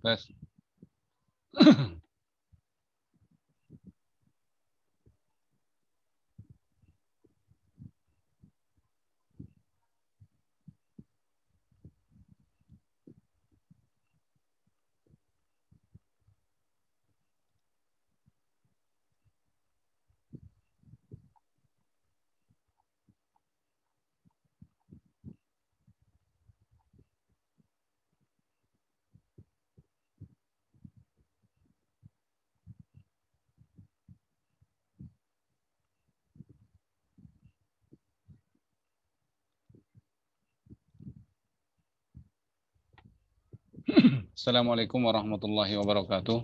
Tes. Assalamualaikum warahmatullahi wabarakatuh.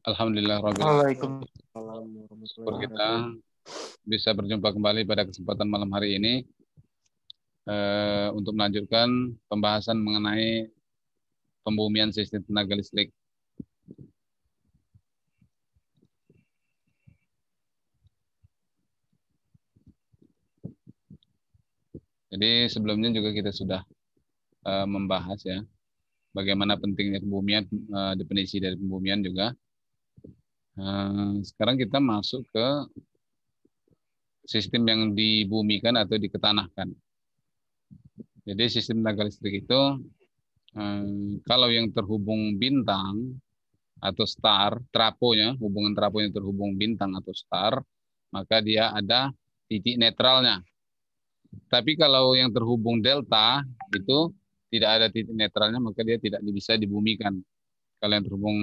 Alhamdulillah rabbil alamin. Waalaikumsalam warahmatullahi Syukur kita wabarakatuh. bisa berjumpa kembali pada kesempatan malam hari ini untuk melanjutkan pembahasan mengenai pembumian sistem tenaga listrik. Jadi sebelumnya juga kita sudah membahas ya bagaimana pentingnya pembumian, definisi dari pembumian juga. Sekarang kita masuk ke sistem yang dibumikan atau diketanahkan. Jadi sistem tenaga listrik itu kalau yang terhubung bintang atau star, traponya, hubungan traponya terhubung bintang atau star, maka dia ada titik netralnya. Tapi kalau yang terhubung delta itu tidak ada titik netralnya, maka dia tidak bisa dibumikan. Kalau yang terhubung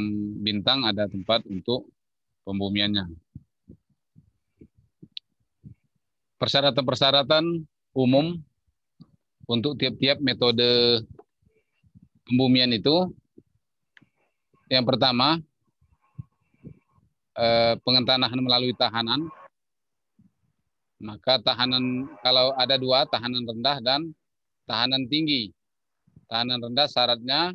bintang ada tempat untuk pembumiannya. Persyaratan-persyaratan umum untuk tiap-tiap metode pembumian itu, yang pertama, pengentanahan melalui tahanan. Maka tahanan, kalau ada dua, tahanan rendah dan tahanan tinggi. Tahanan rendah syaratnya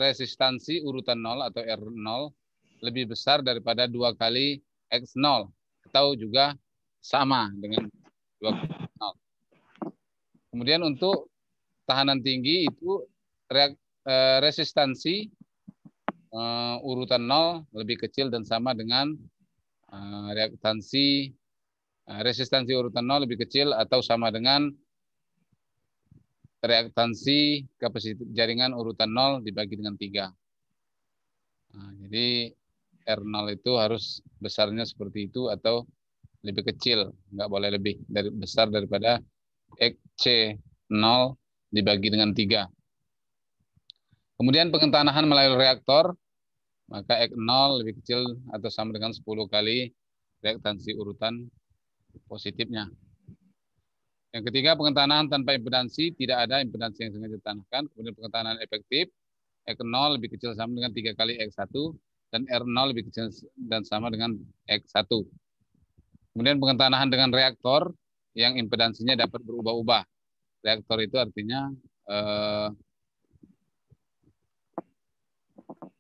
resistansi urutan 0 atau R0 lebih besar daripada 2 kali X0. Atau juga sama dengan 2 kali X0. Kemudian untuk tahanan tinggi itu resistansi urutan 0 lebih kecil dan sama dengan resistansi urutan 0 lebih kecil atau sama dengan reaktansi kapasitas jaringan urutan 0 dibagi dengan 3. Nah, jadi R0 itu harus besarnya seperti itu atau lebih kecil, nggak boleh lebih besar daripada XC0 dibagi dengan 3. Kemudian pengentanahan melalui reaktor, maka X0 lebih kecil atau sama dengan 10 kali reaktansi urutan positifnya. Yang ketiga, pengentanahan tanpa impedansi, tidak ada impedansi yang sengaja ditanahkan. Kemudian pengentanahan efektif, X0 lebih kecil sama dengan 3 kali X1, dan R0 lebih kecil dan sama dengan X1. Kemudian pengentanahan dengan reaktor, yang impedansinya dapat berubah-ubah. Reaktor itu artinya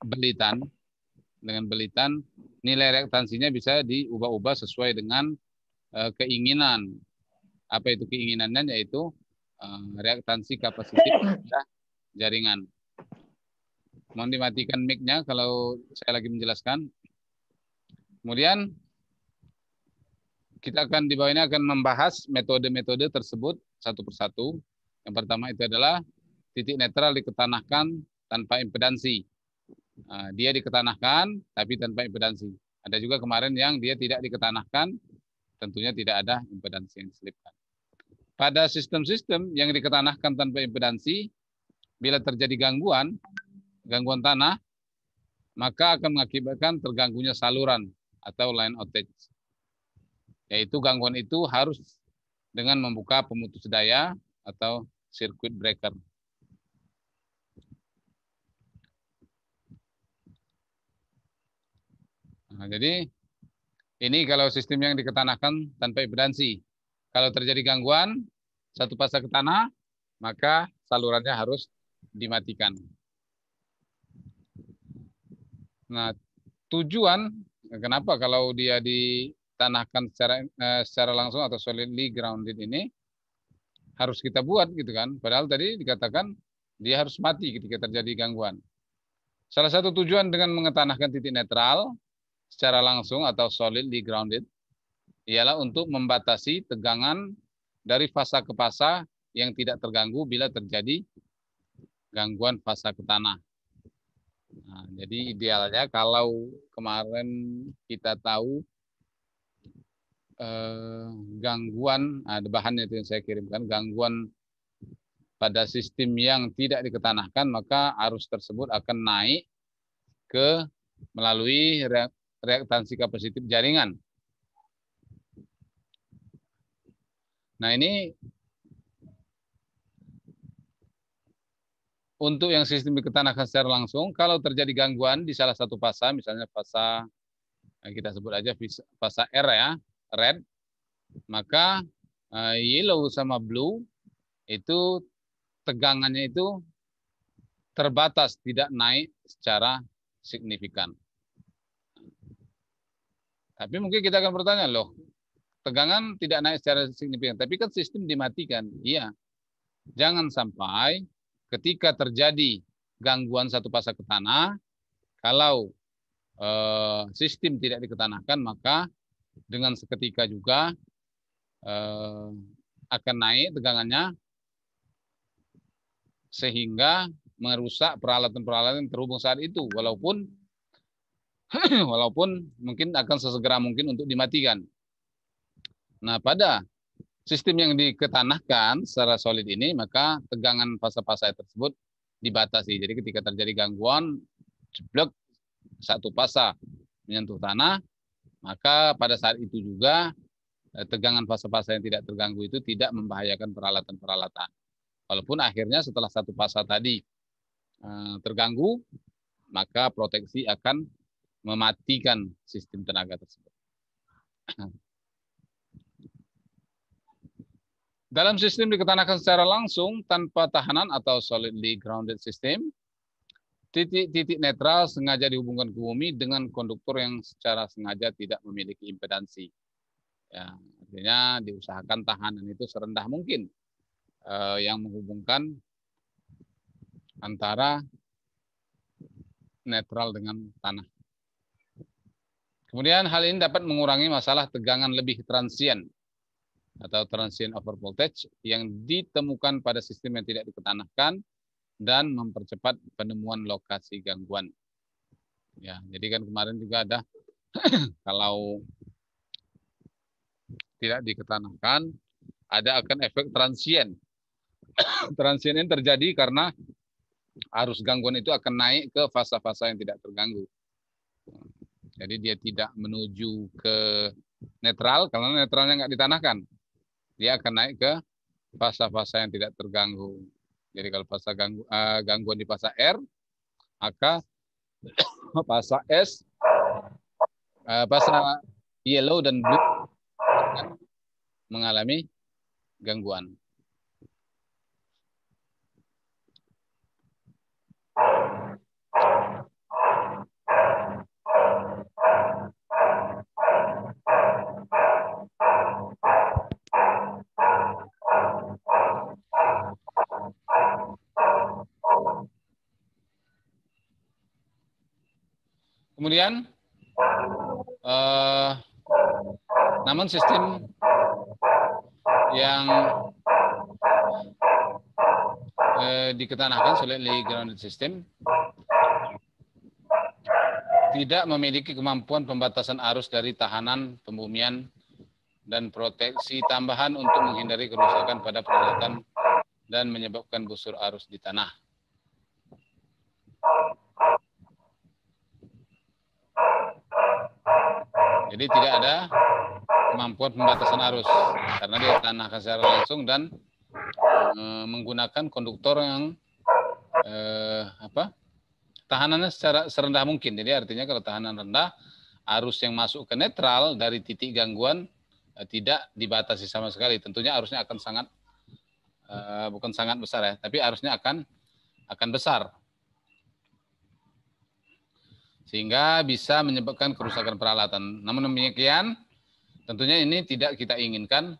belitan. Dengan belitan, nilai reaktansinya bisa diubah-ubah sesuai dengan keinginan. Apa itu keinginannya? Yaitu reaktansi kapasitif jaringan. Mohon dimatikan mic-nya kalau saya lagi menjelaskan. Kemudian kita akan di bawah ini akan membahas metode-metode tersebut satu persatu. Yang pertama itu adalah titik netral diketanahkan tanpa impedansi. Dia diketanahkan tapi tanpa impedansi. Ada juga kemarin yang dia tidak diketanahkan, tentunya tidak ada impedansi yang diselipkan. Pada sistem-sistem yang diketanahkan tanpa impedansi, bila terjadi gangguan tanah, maka akan mengakibatkan terganggunya saluran atau line outage. Yaitu gangguan itu harus dengan membuka pemutus daya atau circuit breaker. Nah, jadi ini kalau sistem yang diketanahkan tanpa impedansi. Kalau terjadi gangguan satu fase ke tanah, maka salurannya harus dimatikan. Nah, tujuan kenapa kalau dia ditanahkan secara langsung atau solidly grounded ini harus kita buat gitu kan? Padahal tadi dikatakan Dia harus mati ketika terjadi gangguan. Salah satu tujuan dengan mengetanahkan titik netral secara langsung atau solidly grounded ialah untuk membatasi tegangan dari fasa ke fasa yang tidak terganggu bila terjadi gangguan fasa ke tanah. Nah, jadi idealnya kalau kemarin kita tahu gangguan, ada bahannya itu yang saya kirimkan, gangguan pada sistem yang tidak diketanahkan, maka arus tersebut akan naik ke melalui reaktansi kapasitif jaringan. Nah, ini untuk yang sistem diketanahkan secara langsung, kalau terjadi gangguan di salah satu fasa, misalnya fasa, kita sebut aja fasa R ya, red, maka yellow sama blue itu tegangannya itu terbatas, tidak naik secara signifikan. Tapi mungkin kita akan bertanya, loh, tegangan tidak naik secara signifikan, tapi kan sistem dimatikan. Iya, jangan sampai ketika terjadi gangguan satu fasa ke tanah, kalau sistem tidak diketanahkan, maka dengan seketika juga akan naik tegangannya, sehingga merusak peralatan-peralatan yang terhubung saat itu, walaupun mungkin akan sesegera mungkin untuk dimatikan. Nah, pada sistem yang diketanahkan secara solid ini, maka tegangan fasa-fasa tersebut dibatasi. Jadi ketika terjadi gangguan, jeblok satu fasa menyentuh tanah, maka pada saat itu juga tegangan fasa-fasa yang tidak terganggu itu tidak membahayakan peralatan-peralatan. Walaupun akhirnya setelah satu fasa tadi terganggu, maka proteksi akan mematikan sistem tenaga tersebut. Dalam sistem diketanahkan secara langsung tanpa tahanan atau solidly grounded system, titik-titik netral sengaja dihubungkan ke bumi dengan konduktor yang secara sengaja tidak memiliki impedansi. Ya, artinya diusahakan tahanan itu serendah mungkin yang menghubungkan antara netral dengan tanah. Kemudian hal ini dapat mengurangi masalah tegangan lebih transient atau transient overvoltage yang ditemukan pada sistem yang tidak diketanahkan dan mempercepat penemuan lokasi gangguan. Ya, jadi kan kemarin juga ada kalau tidak diketanahkan ada akan efek transient. Transient ini terjadi karena arus gangguan itu akan naik ke fasa-fasa yang tidak terganggu. Jadi dia tidak menuju ke netral karena netralnya nggak ditanahkan. Dia akan naik ke fasa-fasa yang tidak terganggu. Jadi kalau fasa gangguan di fasa R, maka fasa S, fasa yellow dan blue akan mengalami gangguan. Kemudian, namun sistem yang diketanahkan solidly grounded system tidak memiliki kemampuan pembatasan arus dari tahanan, pembumian, dan proteksi tambahan untuk menghindari kerusakan pada peralatan dan menyebabkan busur arus di tanah. Jadi tidak ada kemampuan pembatasan arus karena dia tanahkan secara langsung dan menggunakan konduktor yang tahanannya secara serendah mungkin. Jadi artinya kalau tahanan rendah, arus yang masuk ke netral dari titik gangguan tidak dibatasi sama sekali. Tentunya arusnya akan sangat bukan sangat besar ya, tapi arusnya akan besar. Sehingga bisa menyebabkan kerusakan peralatan. Namun demikian, tentunya ini tidak kita inginkan.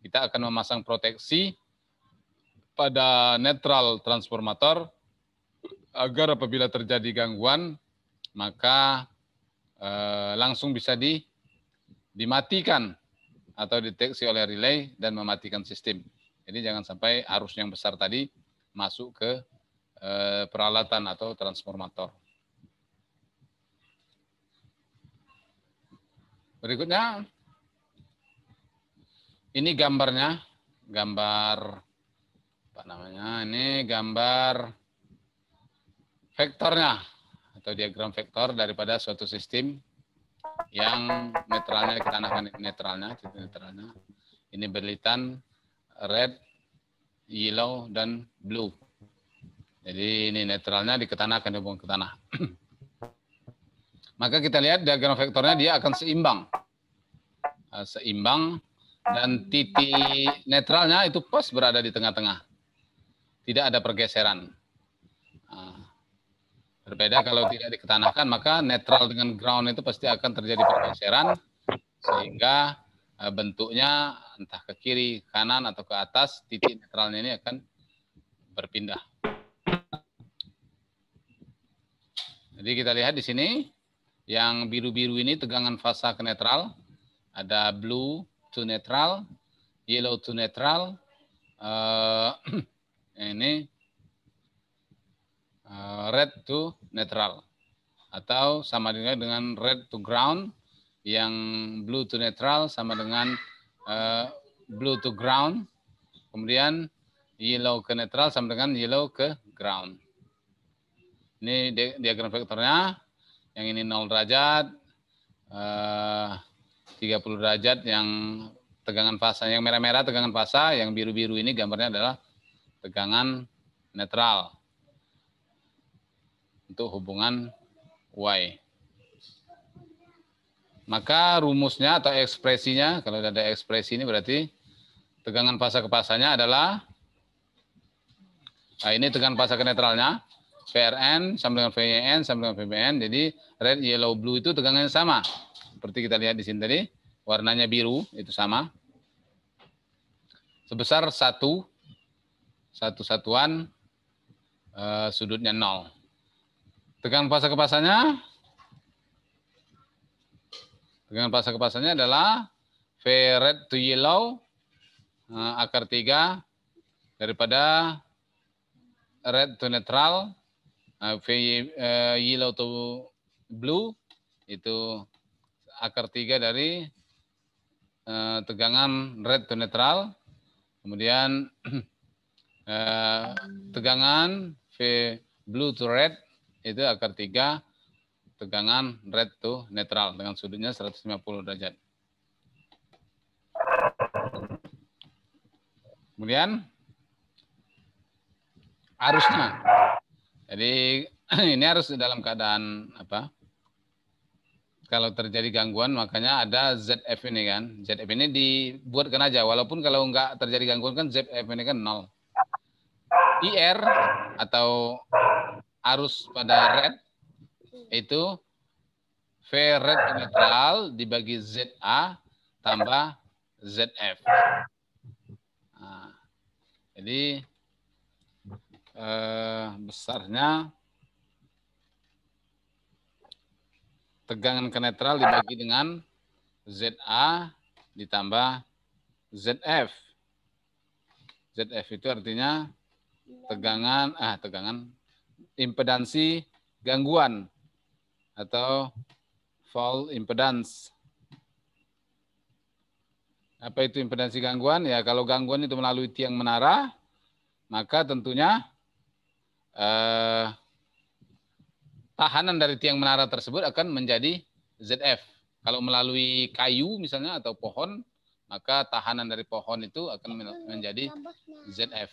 Kita akan memasang proteksi pada netral transformator agar apabila terjadi gangguan maka langsung bisa dimatikan atau deteksi oleh relay dan mematikan sistem. Jadi jangan sampai arus yang besar tadi masuk ke peralatan atau transformator. Berikutnya, ini gambarnya, gambar apa namanya? Ini gambar vektornya atau diagram vektor daripada suatu sistem yang netralnya diketanahkan, titik netralnya. Ini berlitan red, yellow, dan blue. Jadi ini netralnya diketanahkan, dihubung ke tanah. Maka kita lihat diagram vektornya dia akan seimbang. Seimbang dan titik netralnya itu pas berada di tengah-tengah. Tidak ada pergeseran. Berbeda kalau tidak diketanahkan, maka netral dengan ground itu pasti akan terjadi pergeseran sehingga bentuknya entah ke kiri, kanan, atau ke atas, titik netralnya ini akan berpindah. Jadi kita lihat di sini, yang biru-biru ini tegangan fasa ke netral, ada blue to netral, yellow to netral, ini red to netral, atau sama dengan red to ground, yang blue to netral sama dengan blue to ground, kemudian yellow ke netral sama dengan yellow ke ground. Ini diagram vektornya, yang ini 0 derajat, 30 derajat yang tegangan fasa, yang merah-merah tegangan fasa, yang biru-biru ini gambarnya adalah tegangan netral untuk hubungan Y. Maka rumusnya atau ekspresinya, kalau ada ekspresi ini berarti tegangan fasa ke fasanya adalah, nah ini tegangan fasa ke netralnya, VRN sama dengan VYN sama dengan VBN, jadi red, yellow, blue itu tegangannya sama. Seperti kita lihat di sini tadi, warnanya biru, itu sama. Sebesar satu satuan sudutnya 0. Tegangan fasa ke fasanya adalah V red to yellow akar 3 daripada red to netral, V yellow to blue itu akar 3 dari tegangan red to netral, kemudian tegangan V blue to red itu akar 3 tegangan red to netral dengan sudutnya 150 derajat. Kemudian arusnya. Jadi ini harus dalam keadaan apa? Kalau terjadi gangguan makanya ada ZF ini kan. ZF ini dibuatkan aja walaupun kalau enggak terjadi gangguan kan ZF ini kan 0. IR atau arus pada red itu V red netral dibagi ZA tambah ZF. Nah, jadi besarnya tegangan ke netral dibagi dengan ZA ditambah ZF. ZF itu artinya tegangan impedansi gangguan atau fault impedance. Apa itu impedansi gangguan? Ya kalau gangguan itu melalui tiang menara, maka tentunya tahanan dari tiang menara tersebut akan menjadi ZF. Kalau melalui kayu misalnya atau pohon, maka tahanan dari pohon itu akan menjadi ZF.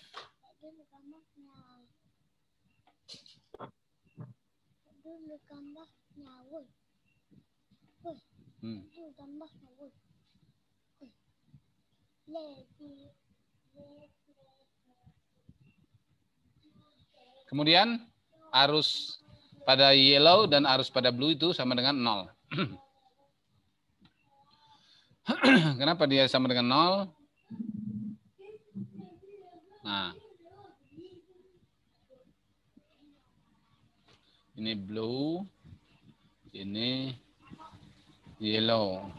Kemudian arus pada yellow dan arus pada blue itu sama dengan 0. Kenapa dia sama dengan 0? Nah, Ini blue, ini yellow.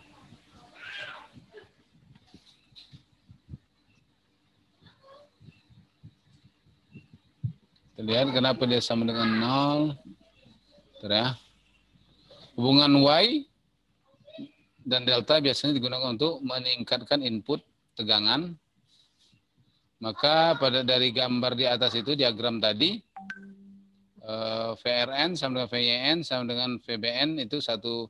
Terlihat kenapa dia sama dengan 0. Ya. Hubungan Y dan delta biasanya digunakan untuk meningkatkan input tegangan. Maka dari gambar di atas itu, diagram tadi, VRN sama dengan VYN sama dengan VBN itu satu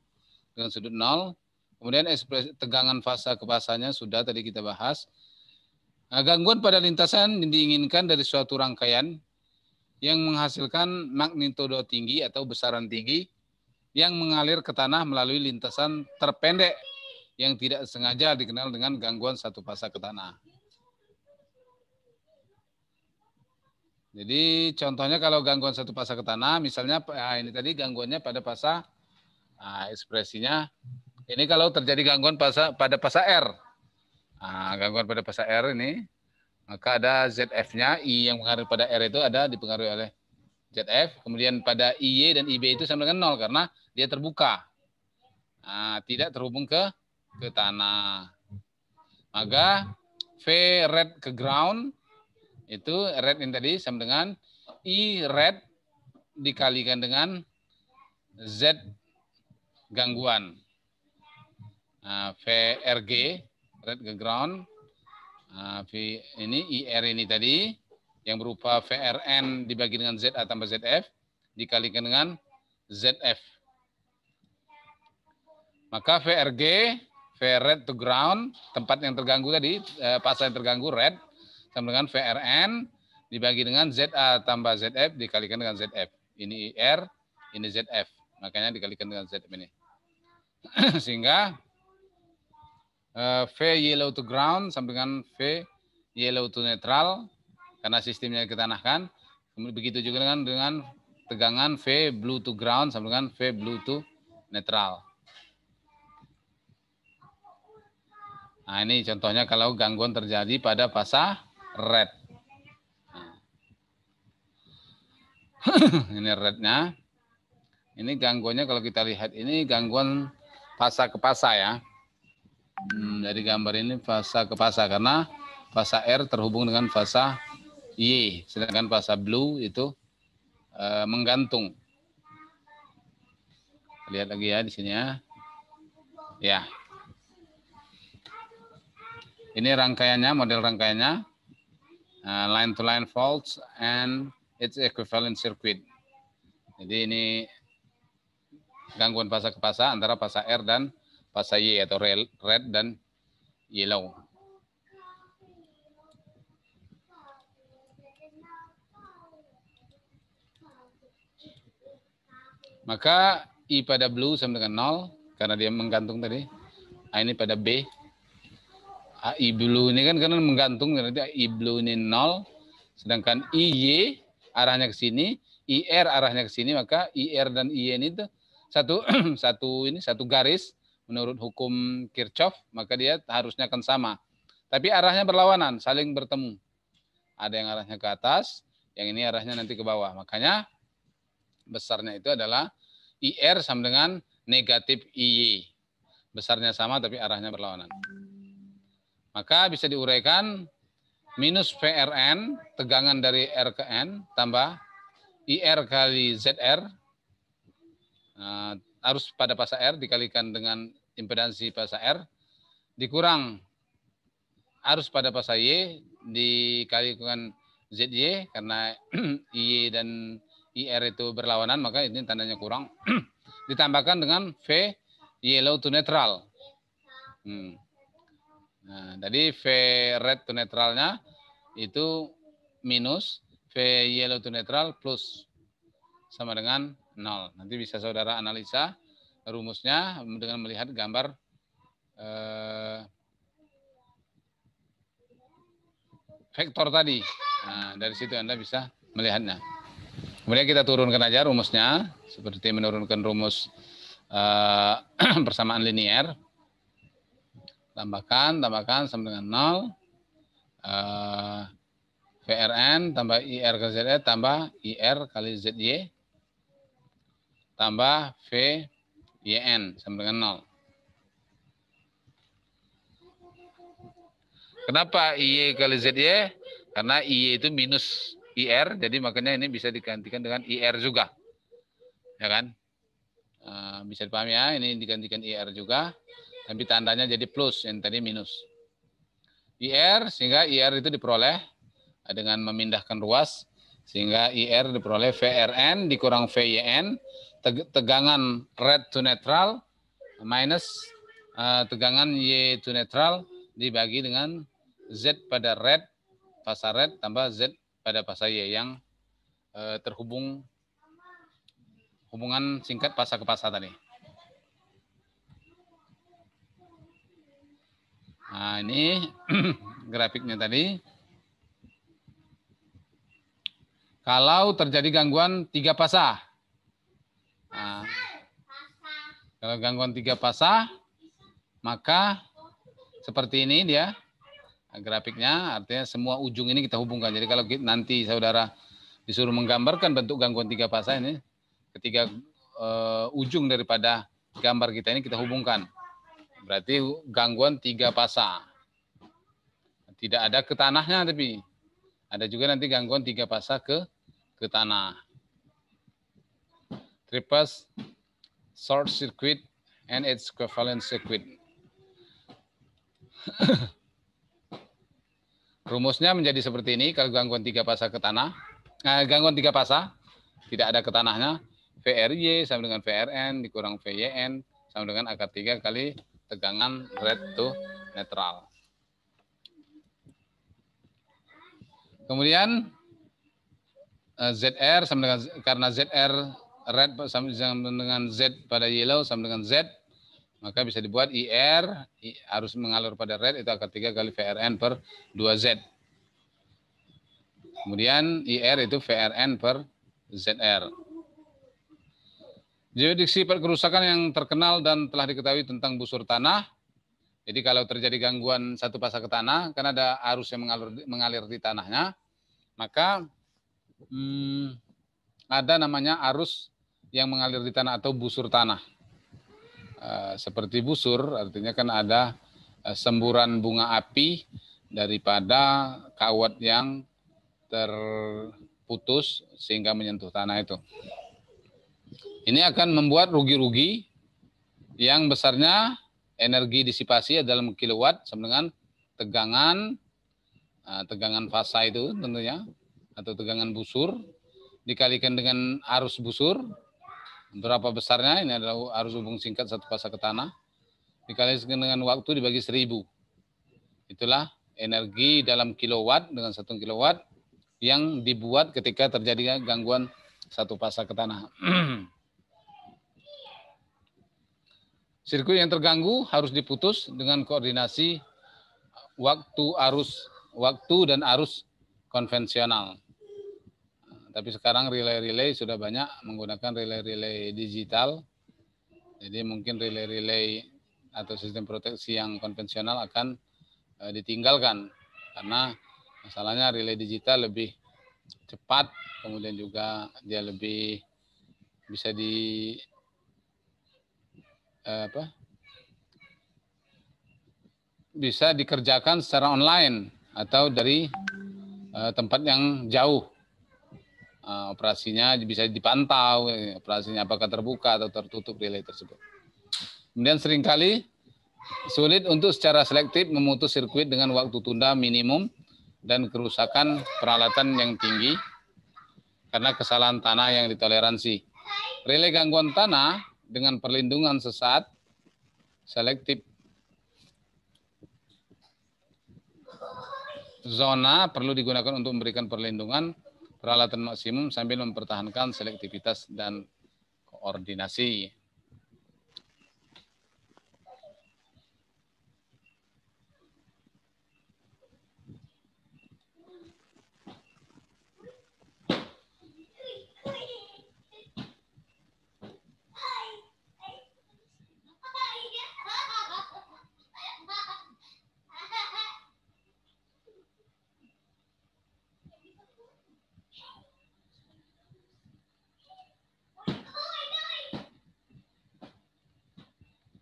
dengan sudut 0. Kemudian ekspresi tegangan fasa ke fasanya sudah tadi kita bahas. Nah, gangguan pada lintasan diinginkan dari suatu rangkaian yang menghasilkan magnitudo tinggi atau besaran tinggi yang mengalir ke tanah melalui lintasan terpendek yang tidak sengaja dikenal dengan gangguan satu fasa ke tanah. Jadi contohnya kalau gangguan satu fasa ke tanah, misalnya ini tadi gangguannya pada fasa, ekspresinya ini kalau terjadi gangguan pada fasa R. Gangguan pada fasa R ini, maka ada ZF-nya, I yang mengalir pada R itu ada dipengaruhi oleh ZF, kemudian pada IY dan IB itu sama dengan 0 karena dia terbuka. Tidak terhubung ke tanah. Maka V red ke ground itu red ini tadi sama dengan I red dikalikan dengan Z gangguan. VRG red ke ground. V ini IR ini tadi yang berupa VRN dibagi dengan ZA tambah ZF dikalikan dengan ZF. Maka VRG, V red to ground, tempat yang terganggu tadi, fasa yang terganggu red, sama dengan VRN dibagi dengan ZA tambah ZF dikalikan dengan ZF. Ini IR, ini ZF. Makanya dikalikan dengan ZF ini. Sehingga V yellow to ground sama dengan V yellow to neutral karena sistemnya ditanahkan. Begitu juga dengan tegangan V blue to ground sama dengan V blue to neutral. Nah, ini contohnya kalau gangguan terjadi pada fasa red. Ini rednya. Ini gangguannya kalau kita lihat ini gangguan fasa ke fasa ya. Dari gambar ini fasa ke fasa karena fasa R terhubung dengan fasa Y, sedangkan fasa blue itu menggantung. Lihat lagi ya di sini ya. Ya. Ini rangkaiannya, model rangkaiannya, line to line faults and its equivalent circuit. Jadi ini gangguan fasa ke fasa antara fasa R dan fasa Y atau red dan yellow. Maka I pada blue sama dengan 0 karena dia menggantung tadi. Ini pada B. I blue ini kan karena menggantung, berarti I blue ini 0, sedangkan IY arahnya ke sini, IR arahnya ke sini, maka IR dan IY ini tuh satu garis menurut hukum Kirchhoff, maka dia harusnya akan sama. Tapi arahnya berlawanan, saling bertemu. Ada yang arahnya ke atas, yang ini arahnya nanti ke bawah. Makanya besarnya itu adalah IR sama dengan negatif IY. Besarnya sama tapi arahnya berlawanan. Maka bisa diuraikan minus VRN, tegangan dari R ke N, tambah IR kali ZR, arus pada fasa R dikalikan dengan impedansi fasa R, dikurang arus pada fasa Y dikalikan ZY, karena IY dan IR itu berlawanan, maka ini tandanya kurang. Ditambahkan dengan V yellow to neutral. Nah, jadi V red to neutralnya itu minus, V yellow to neutral plus, sama dengan 0. Nanti bisa saudara analisa rumusnya dengan melihat gambar vektor tadi. Nah, dari situ Anda bisa melihatnya. Kemudian kita turunkan aja rumusnya, seperti menurunkan rumus persamaan linier. Tambahkan sama dengan 0. VRN tambah IR kali ZE tambah IR kali ZY. tambah V YN sama dengan 0. Kenapa IY kali ZY? Karena IY itu minus IR, jadi makanya ini bisa digantikan dengan IR juga. Ya kan? Bisa dipahami ya, ini digantikan IR juga, tapi tandanya jadi plus, yang tadi minus. IR, sehingga IR itu diperoleh dengan memindahkan ruas, sehingga IR diperoleh VRN dikurang VYN, tegangan red to neutral, minus tegangan Y to neutral, dibagi dengan Z pada red, fasa red, tambah Z pada fasa Y yang terhubung hubungan singkat fasa ke fasa tadi. Nah, ini grafiknya tadi. Kalau terjadi gangguan 3 fasa. Nah, kalau gangguan 3 fasa, maka seperti ini dia. Grafiknya artinya semua ujung ini kita hubungkan. Jadi kalau nanti saudara disuruh menggambarkan bentuk gangguan 3 fasa ini, ketiga ujung daripada gambar kita ini kita hubungkan. Berarti gangguan 3 fasa. Tidak ada ke tanahnya, tapi ada juga nanti gangguan 3 fasa ke tanah. Triple short circuit and its equivalent circuit. Rumusnya menjadi seperti ini kalau gangguan 3 fasa ke tanah. Gangguan 3 fasa tidak ada ke tanahnya. VRY sama dengan VRN dikurang VYN sama dengan akar 3 kali tegangan red to neutral. Kemudian ZR sama dengan, karena ZR red sama dengan Z pada yellow sama dengan Z, maka bisa dibuat IR harus mengalir pada red itu akar 3 kali VRN per 2Z. Kemudian IR itu VRN per ZR. Geodiksi kerusakan yang terkenal dan telah diketahui tentang busur tanah. Jadi kalau terjadi gangguan satu fasa ke tanah, karena ada arus yang mengalir di tanahnya, maka ada namanya arus yang mengalir di tanah atau busur tanah. Seperti busur, artinya kan ada semburan bunga api daripada kawat yang terputus sehingga menyentuh tanah itu. Ini akan membuat rugi-rugi yang besarnya energi disipasi dalam kilowatt sama dengan tegangan fasa itu tentunya, atau tegangan busur, dikalikan dengan arus busur. Berapa besarnya? Ini adalah arus hubung singkat satu fasa ke tanah. Dikalikan dengan waktu dibagi 1000. Itulah energi dalam kilowatt dengan 1 kilowatt yang dibuat ketika terjadi gangguan satu fasa ke tanah. Sirkuit yang terganggu harus diputus dengan koordinasi waktu dan arus konvensional. Tapi sekarang relay-relay sudah banyak menggunakan relay-relay digital. Jadi mungkin relay-relay atau sistem proteksi yang konvensional akan ditinggalkan. Karena masalahnya relay digital lebih cepat, kemudian juga dia lebih bisa bisa dikerjakan secara online atau dari tempat yang jauh. Operasinya bisa dipantau, operasinya apakah terbuka atau tertutup relay tersebut. Kemudian seringkali sulit untuk secara selektif memutus sirkuit dengan waktu tunda minimum dan kerusakan peralatan yang tinggi karena kesalahan tanah yang ditoleransi. Relay gangguan tanah dengan perlindungan sesaat selektif zona perlu digunakan untuk memberikan perlindungan peralatan maksimum sambil mempertahankan selektivitas dan koordinasi.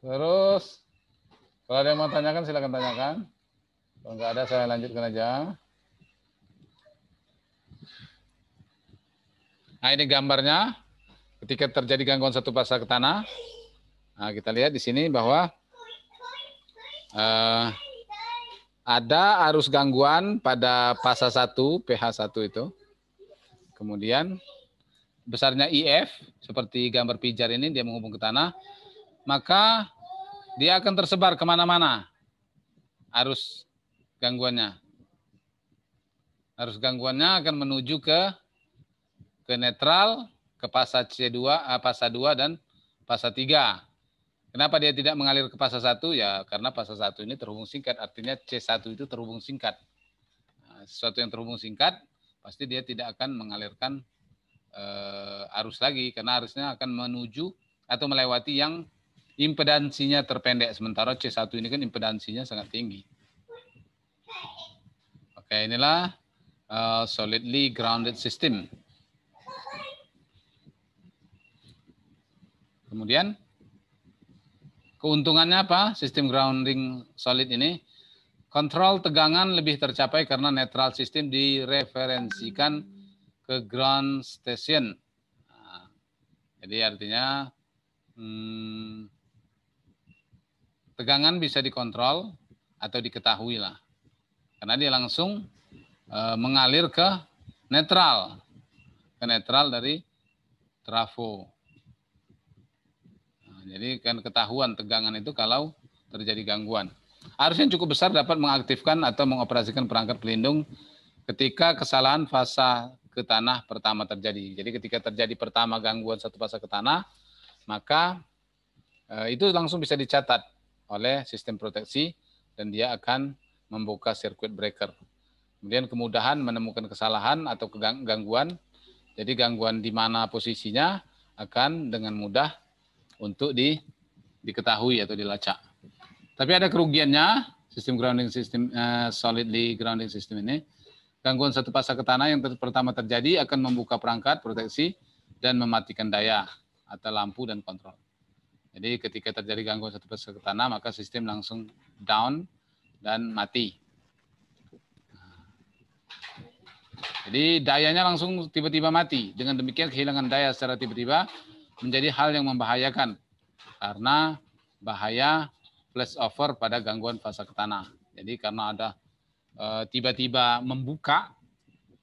Terus, kalau ada yang mau tanyakan, silakan tanyakan. Kalau nggak ada, saya lanjutkan aja. Nah, ini gambarnya. Ketika terjadi gangguan satu fase ke tanah, nah, kita lihat di sini bahwa ada arus gangguan pada fase 1, pH 1 itu. Kemudian besarnya IF, seperti gambar pijar ini, dia menghubung ke tanah, maka dia akan tersebar kemana-mana arus gangguannya. Arus gangguannya akan menuju ke netral, ke fase C2, fase 2 dan fase 3. Kenapa dia tidak mengalir ke fase 1? Ya karena fase 1 ini terhubung singkat, artinya C1 itu terhubung singkat. Nah, sesuatu yang terhubung singkat, pasti dia tidak akan mengalirkan arus lagi, karena arusnya akan menuju atau melewati yang impedansinya terpendek. Sementara C1 ini kan impedansinya sangat tinggi. Oke, inilah solidly grounded system. Kemudian keuntungannya apa? Sistem grounding solid ini, kontrol tegangan lebih tercapai karena netral system direferensikan ke ground station. Nah, jadi artinya tegangan bisa dikontrol atau diketahui lah, karena dia langsung mengalir ke netral dari trafo. Jadi kan ketahuan tegangan itu kalau terjadi gangguan. Arus yang cukup besar dapat mengaktifkan atau mengoperasikan perangkat pelindung ketika kesalahan fase ke tanah pertama terjadi. Jadi ketika terjadi pertama gangguan satu fase ke tanah, maka itu langsung bisa dicatat oleh sistem proteksi dan dia akan membuka circuit breaker. Kemudian kemudahan menemukan kesalahan atau gangguan. Jadi gangguan di mana posisinya akan dengan mudah untuk diketahui atau dilacak. Tapi ada kerugiannya, sistem grounding system, solidly grounding system ini. Gangguan satu fase ke tanah yang pertama terjadi akan membuka perangkat proteksi dan mematikan daya atau lampu dan kontrol. Jadi ketika terjadi gangguan satu fase ke tanah, maka sistem langsung down dan mati. Jadi dayanya langsung tiba-tiba mati. Dengan demikian kehilangan daya secara tiba-tiba menjadi hal yang membahayakan karena bahaya flashover pada gangguan fase ke tanah. Jadi karena ada tiba-tiba membuka,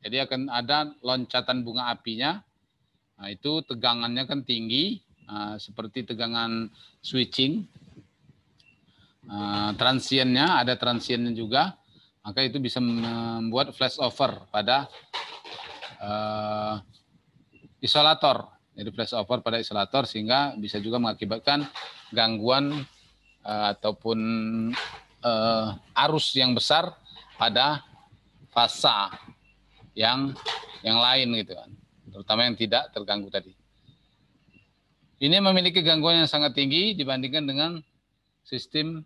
jadi akan ada loncatan bunga apinya. Nah, itu tegangannya kan tinggi, seperti tegangan switching. Transiennya, ada transiennya juga, maka itu bisa membuat flashover pada isolator. Jadi flashover pada isolator sehingga bisa juga mengakibatkan gangguan ataupun arus yang besar pada fase yang lain gitu kan, terutama yang tidak terganggu tadi. Ini memiliki gangguan yang sangat tinggi dibandingkan dengan sistem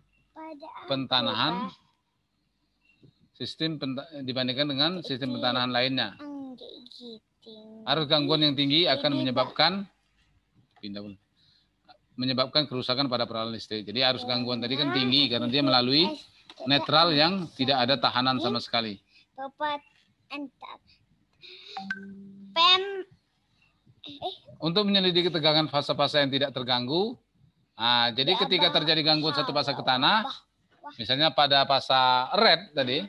pentanahan. Dibandingkan dengan sistem pentanahan lainnya. Arus gangguan yang tinggi akan menyebabkan kerusakan pada peralatan listrik. Jadi arus gangguan tadi kan tinggi karena dia melalui netral yang tidak ada tahanan sama sekali. Untuk menyelidiki tegangan fase-fase yang tidak terganggu, jadi ketika terjadi gangguan satu fase ke tanah, misalnya pada fase red tadi,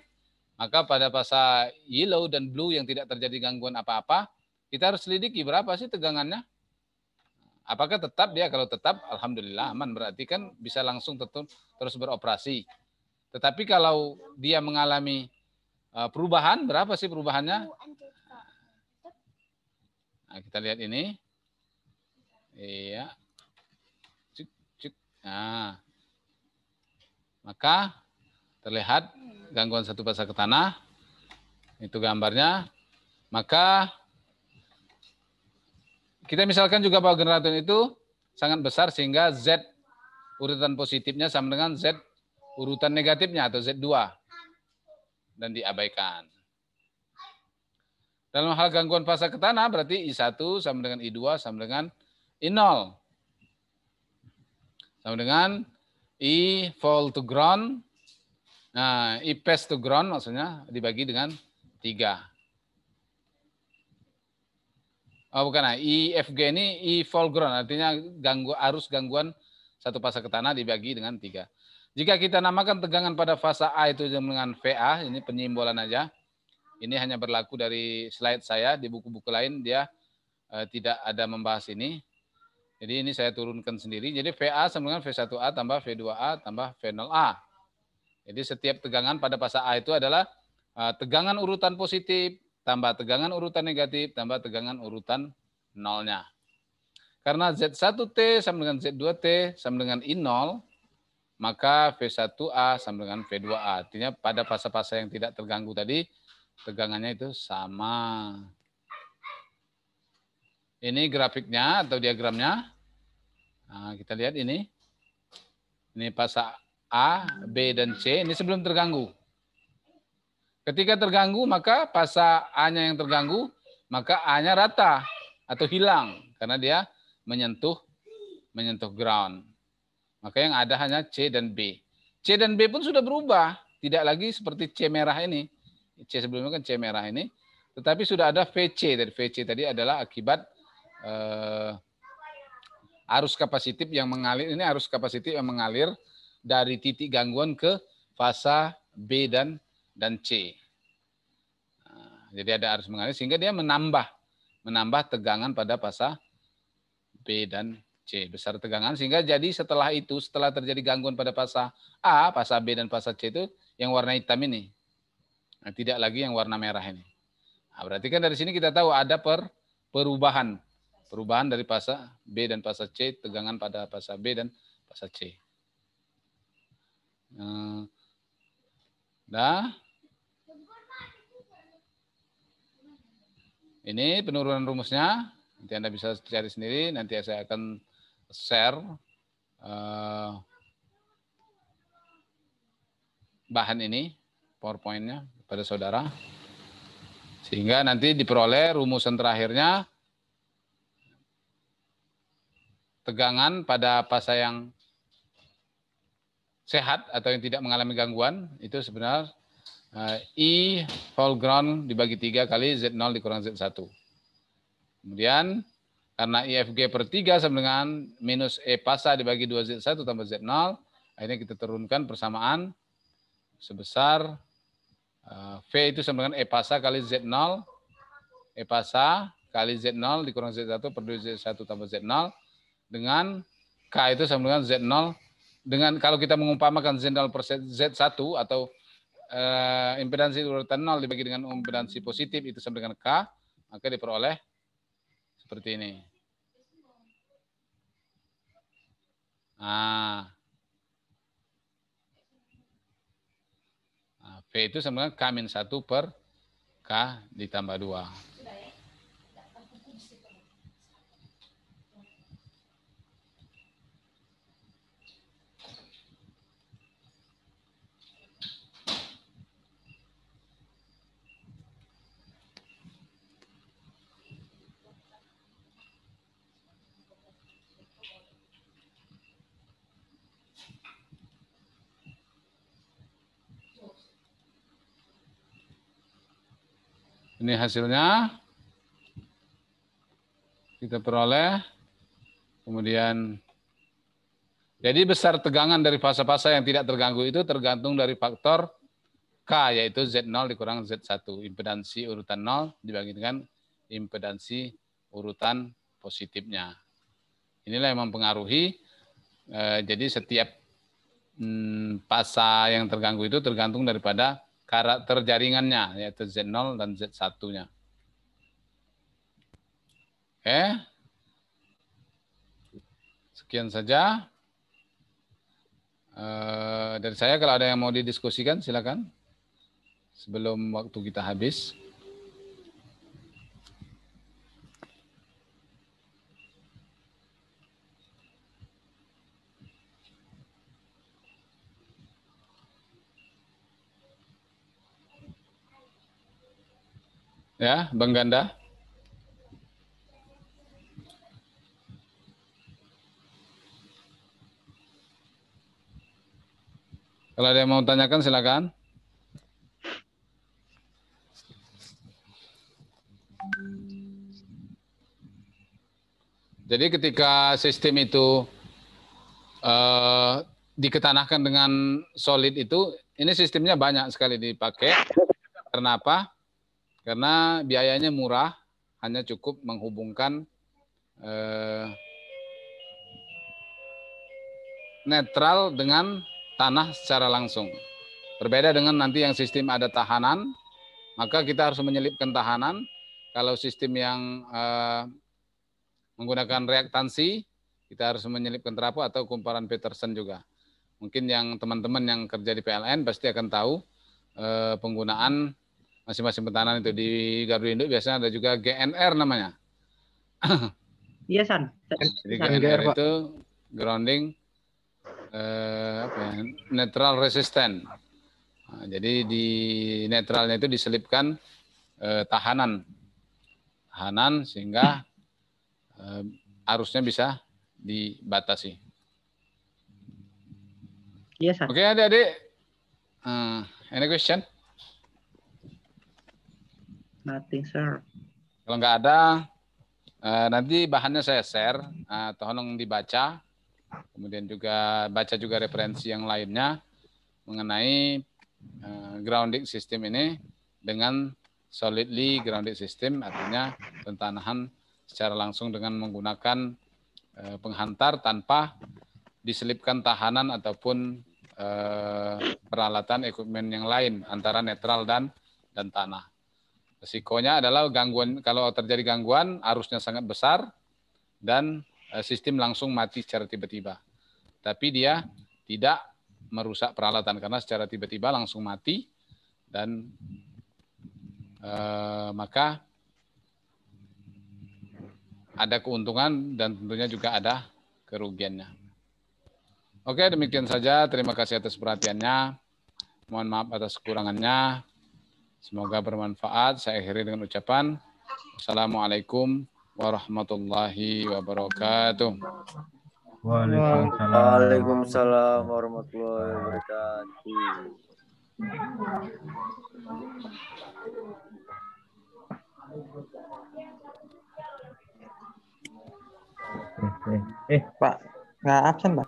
maka pada fase yellow dan blue yang tidak terjadi gangguan apa-apa, kita harus selidiki berapa sih tegangannya. Apakah tetap dia? Kalau tetap, alhamdulillah aman, berarti kan bisa langsung terus beroperasi. Tetapi kalau dia mengalami perubahan, berapa sih perubahannya? Nah, kita lihat ini. Iya. Nah, maka terlihat gangguan satu fase ke tanah, itu gambarnya. Maka kita misalkan juga bahwa generator itu sangat besar sehingga Z urutan positifnya sama dengan Z urutan negatifnya atau Z2 dan diabaikan. Dalam hal gangguan fase ke tanah berarti I1 sama dengan I2 sama dengan I0. Sama dengan I fall to ground. Nah, I pass to ground maksudnya dibagi dengan 3. Oh bukan, nah, IFG ini I fall ground, artinya arus gangguan satu fase ke tanah dibagi dengan 3. Jika kita namakan tegangan pada fase A itu dengan VA, ini penyimbolan aja. Ini hanya berlaku dari slide saya, di buku-buku lain dia tidak ada membahas ini. Jadi ini saya turunkan sendiri. Jadi VA sama dengan V1A tambah V2A tambah V0A. Jadi setiap tegangan pada fase A itu adalah tegangan urutan positif, tambah tegangan urutan negatif, tambah tegangan urutan nolnya. Karena Z1T sama dengan Z2T sama dengan I0, maka V1A sama dengan V2A. Artinya pada fase-fase yang tidak terganggu tadi, tegangannya itu sama. Ini grafiknya atau diagramnya. Nah, kita lihat ini. Ini fase A, B, dan C. Ini sebelum terganggu. Ketika terganggu, maka fase A-nya yang terganggu, maka A-nya rata atau hilang karena dia menyentuh ground. Maka yang ada hanya C dan B. C dan B pun sudah berubah, tidak lagi seperti C merah ini. C sebelumnya kan C merah ini, tetapi sudah ada VC. Dari VC tadi adalah akibat arus kapasitif yang mengalir. Ini arus kapasitif yang mengalir dari titik gangguan ke fase B dan C. Nah, jadi ada arus mengalir sehingga dia menambah tegangan pada fase B dan C, besar tegangan sehingga jadi setelah terjadi gangguan pada fase A, fase B dan fase C itu yang warna hitam ini. Nah, tidak lagi yang warna merah ini. Nah, berarti kan dari sini kita tahu ada perubahan dari fase B dan fase C, tegangan pada fase B dan fase C. Nah, ini penurunan rumusnya. Nanti Anda bisa cari sendiri. Nanti saya akan share bahan ini, PowerPoint-nya pada saudara. Sehingga nanti diperoleh rumusan terakhirnya tegangan pada fase yang sehat atau yang tidak mengalami gangguan itu sebenarnya I whole ground dibagi 3 kali Z0 dikurang Z1. Kemudian karena IFG per 3 sama dengan minus E pasa dibagi 2Z1 tambah Z0, akhirnya kita turunkan persamaan sebesar V itu sama dengan E pasa kali Z0, E pasa kali Z0 dikurang Z1 per 2Z1 tambah Z0, dengan K itu sama dengan Z0, dengan kalau kita mengumpamakan Z0 per Z1 atau impedansi urutan 0 dibagi dengan impedansi positif itu sama dengan K, maka diperoleh seperti ini. Nah, V itu sama dengan K-1 per K ditambah 2. Ini hasilnya kita peroleh. Kemudian jadi besar tegangan dari fase-fase yang tidak terganggu itu tergantung dari faktor K, yaitu Z0 dikurang Z1. Impedansi urutan 0 dibagi dengan impedansi urutan positifnya. Inilah yang mempengaruhi. Jadi setiap fase yang terganggu itu tergantung daripada karakter jaringannya, yaitu Z0 dan Z1-nya. Oke. Sekian saja. Dari saya, kalau ada yang mau didiskusikan, silakan. Sebelum waktu kita habis. Ya, Bang Ganda. Kalau ada yang mau tanyakan silakan. Jadi ketika sistem itu diketanahkan dengan solid itu, ini sistemnya banyak sekali dipakai. Karena apa? Karena biayanya murah, hanya cukup menghubungkan netral dengan tanah secara langsung. Berbeda dengan nanti yang sistem ada tahanan, maka kita harus menyelipkan tahanan. Kalau sistem yang menggunakan reaktansi, kita harus menyelipkan trafo atau kumparan Peterson juga. Mungkin yang teman-teman yang kerja di PLN pasti akan tahu penggunaan masing-masing petahanan itu. Di Garuda Induk biasanya ada juga GNR namanya. Iya, San. Jadi GNR itu grounding neutral resistant. Nah, jadi di netralnya itu diselipkan tahanan sehingga arusnya bisa dibatasi. Yes, sir. Oke, adik-adik. Any question? Nothing, sir. Kalau nggak ada, nanti bahannya saya share. Tolong dibaca. Kemudian juga baca juga referensi yang lainnya mengenai grounding system ini dengan solidly grounded system, artinya pentanahan secara langsung dengan menggunakan penghantar tanpa diselipkan tahanan ataupun peralatan equipment yang lain antara netral dan tanah. Risikonya adalah gangguan, kalau terjadi gangguan arusnya sangat besar dan sistem langsung mati secara tiba-tiba. Tapi dia tidak merusak peralatan karena secara tiba-tiba langsung mati dan maka ada keuntungan dan tentunya juga ada kerugiannya. Oke, demikian saja. Terima kasih atas perhatiannya. Mohon maaf atas kekurangannya. Semoga bermanfaat. Saya akhiri dengan ucapan Assalamualaikum warahmatullahi wabarakatuh. Waalaikumsalam warahmatullahi wabarakatuh. Pak, nggak absen, Pak?